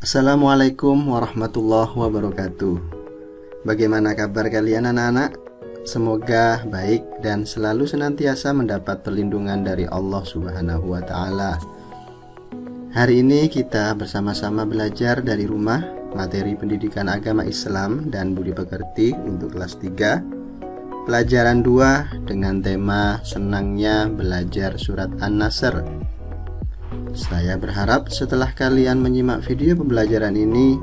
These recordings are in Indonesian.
Assalamualaikum warahmatullahi wabarakatuh. Bagaimana kabar kalian anak-anak? Semoga baik dan selalu senantiasa mendapat perlindungan dari Allah Subhanahu wa Ta'ala. Hari ini kita bersama-sama belajar dari rumah materi pendidikan agama Islam dan budi pekerti untuk kelas 3, pelajaran 2 dengan tema senangnya belajar surat An-Nasr. Saya berharap setelah kalian menyimak video pembelajaran ini,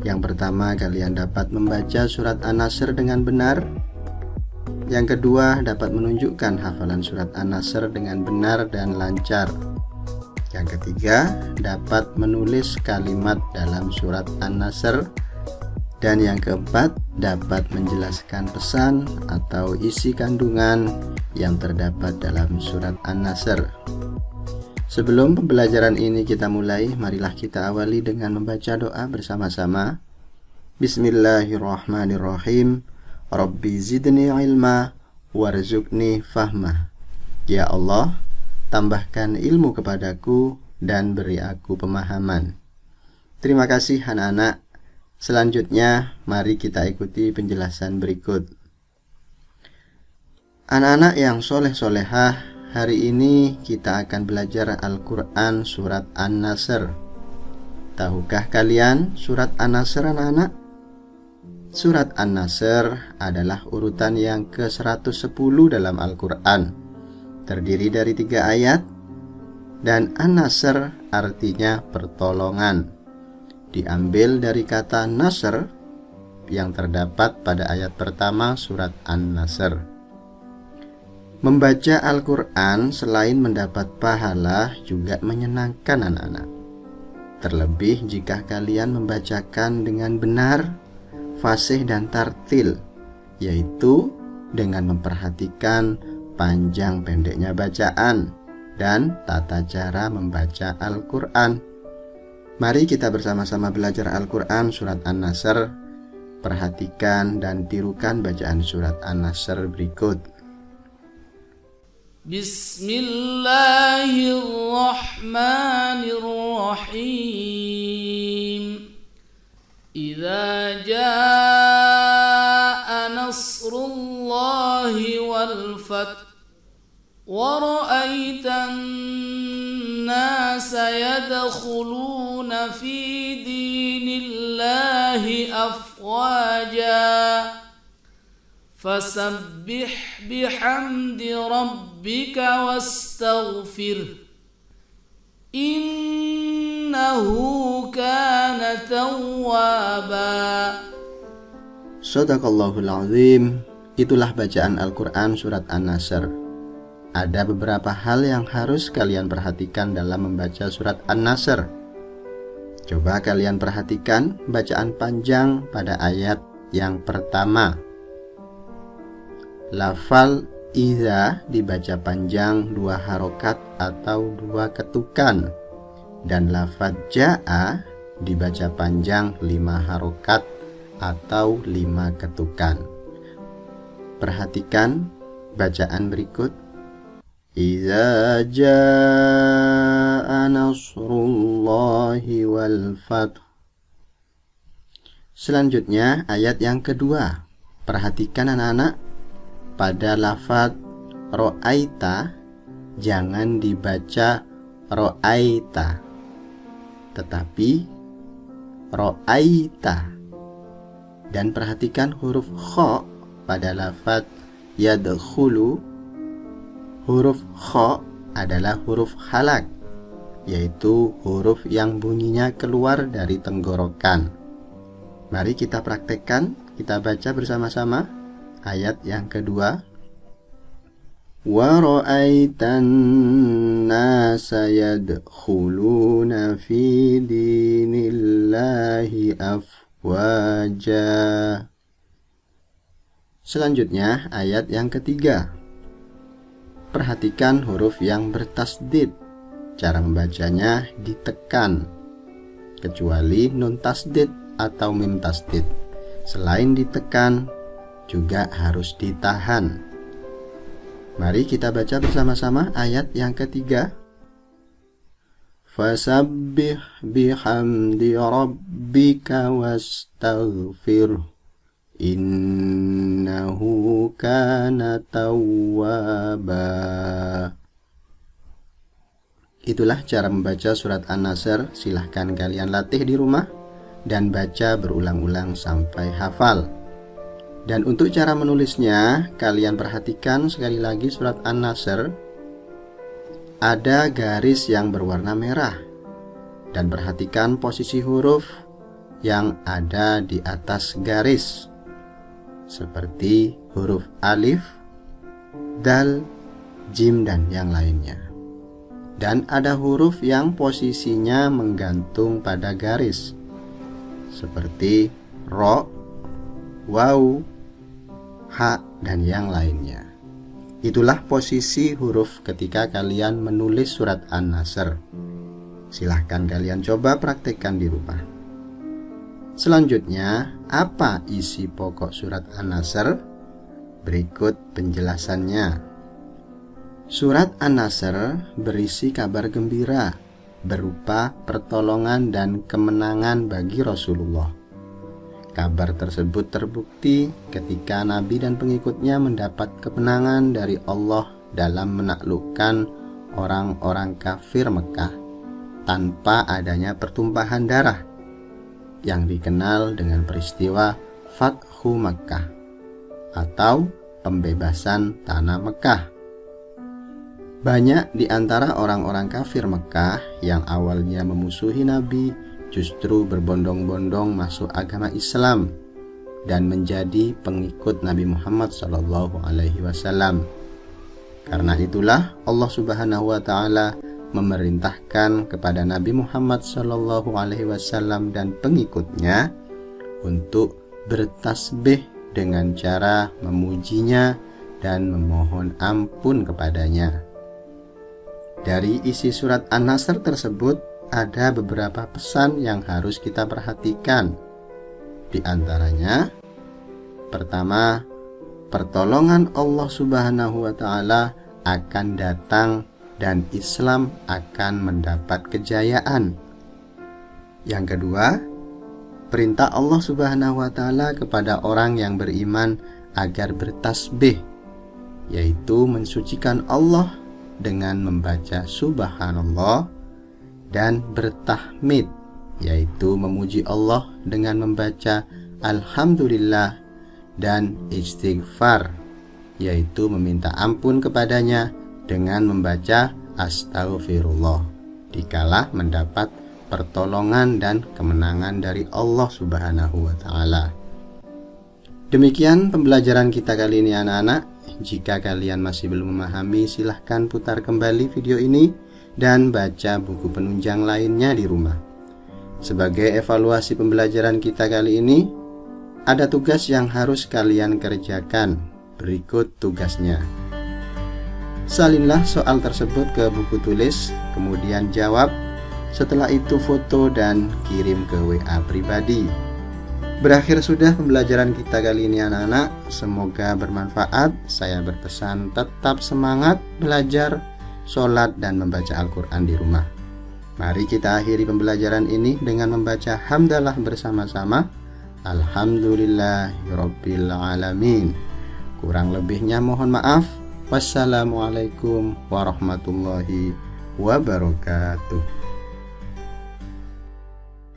yang pertama kalian dapat membaca surat An-Nasr dengan benar, yang kedua dapat menunjukkan hafalan surat An-Nasr dengan benar dan lancar, yang ketiga dapat menulis kalimat dalam surat An-Nasr, dan yang keempat dapat menjelaskan pesan atau isi kandungan yang terdapat dalam surat An-Nasr. Sebelum pembelajaran ini kita mulai, marilah kita awali dengan membaca doa bersama-sama. Bismillahirrahmanirrahim. Rabbi zidni ilma warzuqni fahmah. Ya Allah, tambahkan ilmu kepadaku dan beri aku pemahaman. Terima kasih anak-anak. Selanjutnya, mari kita ikuti penjelasan berikut. Anak-anak yang soleh-solehah, hari ini kita akan belajar Al-Quran surat An-Nasr. Tahukah kalian surat An-Nasr anak-anak? Surat An-Nasr adalah urutan yang ke-110 dalam Al-Quran. Terdiri dari 3 ayat, dan An-Nasr artinya pertolongan. Diambil dari kata Nasr yang terdapat pada ayat pertama surat An-Nasr. Membaca Al-Quran selain mendapat pahala juga menyenangkan anak-anak. Terlebih jika kalian membacakan dengan benar, fasih dan tartil, yaitu dengan memperhatikan panjang pendeknya bacaan dan tata cara membaca Al-Quran. Mari kita bersama-sama belajar Al-Quran surat An-Nasr. Perhatikan dan tirukan bacaan surat An-Nasr berikut. Bismillahirrahmanirrahim. Idza jaa nasrullahi wal fath wa ra'aitan nasa yadkhuluna fi dinillahi afwaja fasabbih bihamdi rabbika wastaghfir innahu kana tawwaba. Shadaqallahul azim. Itulah bacaan Al-Quran surat An-Nasr. Ada beberapa hal yang harus kalian perhatikan dalam membaca surat An-Nasr. Coba kalian perhatikan bacaan panjang pada ayat yang pertama. Lafal iza dibaca panjang 2 harokat atau 2 ketukan, dan lafaz ja'a dibaca panjang 5 harokat atau 5 ketukan. Perhatikan bacaan berikut. Iza ja'a nasrullahi wal fath. Selanjutnya ayat yang kedua. Perhatikan anak-anak. Pada lafaz ro'aita jangan dibaca ro'aita, tetapi ro'aita. Dan perhatikan huruf kha pada lafaz yadkhulu. Huruf kha adalah huruf halak, yaitu huruf yang bunyinya keluar dari tenggorokan. Mari kita praktekkan, kita baca bersama-sama ayat yang kedua. Wa ra'aitan nasa yadkhuluna fi dinillahi afwaja. Selanjutnya ayat yang ketiga. Perhatikan huruf yang bertasdid. Cara membacanya ditekan, kecuali nun tasdid atau mim tasdid. Selain ditekan, juga harus ditahan. Mari kita baca bersama-sama ayat yang ketiga. fasabbih bihamdi rabbika wastaghfir innahu kana tawwaba. Itulah cara membaca surat An-Nasr. Silahkan kalian latih di rumah dan baca berulang-ulang sampai hafal. Dan untuk cara menulisnya, kalian perhatikan sekali lagi surat An-Nasr. Ada garis yang berwarna merah. Dan perhatikan posisi huruf yang ada di atas garis, seperti huruf alif, dal, jim, dan yang lainnya. Dan ada huruf yang posisinya menggantung pada garis, seperti ro, waw, ha, dan yang lainnya. Itulah posisi huruf ketika kalian menulis surat An-Nasr. Silahkan kalian coba praktekkan di rumah. Selanjutnya, apa isi pokok surat An-Nasr? Berikut penjelasannya. Surat An-Nasr berisi kabar gembira berupa pertolongan dan kemenangan bagi Rasulullah. Kabar tersebut terbukti ketika Nabi dan pengikutnya mendapat kemenangan dari Allah dalam menaklukkan orang-orang kafir Mekah tanpa adanya pertumpahan darah, yang dikenal dengan peristiwa Fathu Mekah atau pembebasan tanah Mekah. Banyak di antara orang-orang kafir Mekah yang awalnya memusuhi Nabi justru berbondong-bondong masuk agama Islam dan menjadi pengikut Nabi Muhammad SAW. Karena itulah Allah Subhanahu wa Ta'ala memerintahkan kepada Nabi Muhammad SAW dan pengikutnya untuk bertasbih dengan cara memujinya dan memohon ampun kepadanya. Dari isi surat An-Nasr tersebut ada beberapa pesan yang harus kita perhatikan. Di antaranya, pertama, pertolongan Allah Subhanahu wa Ta'ala akan datang dan Islam akan mendapat kejayaan. Yang kedua, perintah Allah Subhanahu wa Ta'ala kepada orang yang beriman agar bertasbih, yaitu mensucikan Allah dengan membaca subhanallah, dan bertahmid, yaitu memuji Allah dengan membaca alhamdulillah, dan istighfar, yaitu meminta ampun kepadanya dengan membaca astaghfirullah dikala mendapat pertolongan dan kemenangan dari Allah Subhanahu wa Ta'ala. Demikian pembelajaran kita kali ini anak-anak. Jika kalian masih belum memahami, silahkan putar kembali video ini dan baca buku penunjang lainnya di rumah. Sebagai evaluasi pembelajaran kita kali ini, ada tugas yang harus kalian kerjakan. Berikut tugasnya. Salinlah soal tersebut ke buku tulis, kemudian jawab. Setelah itu foto dan kirim ke WA pribadi. Berakhir sudah pembelajaran kita kali ini anak-anak. Semoga bermanfaat. Saya berpesan tetap semangat belajar, sholat, dan membaca Al-Quran di rumah. Mari kita akhiri pembelajaran ini dengan membaca hamdalah bersama-sama. Alhamdulillahirabbil alamin. Kurang lebihnya mohon maaf. Wassalamualaikum warahmatullahi wabarakatuh.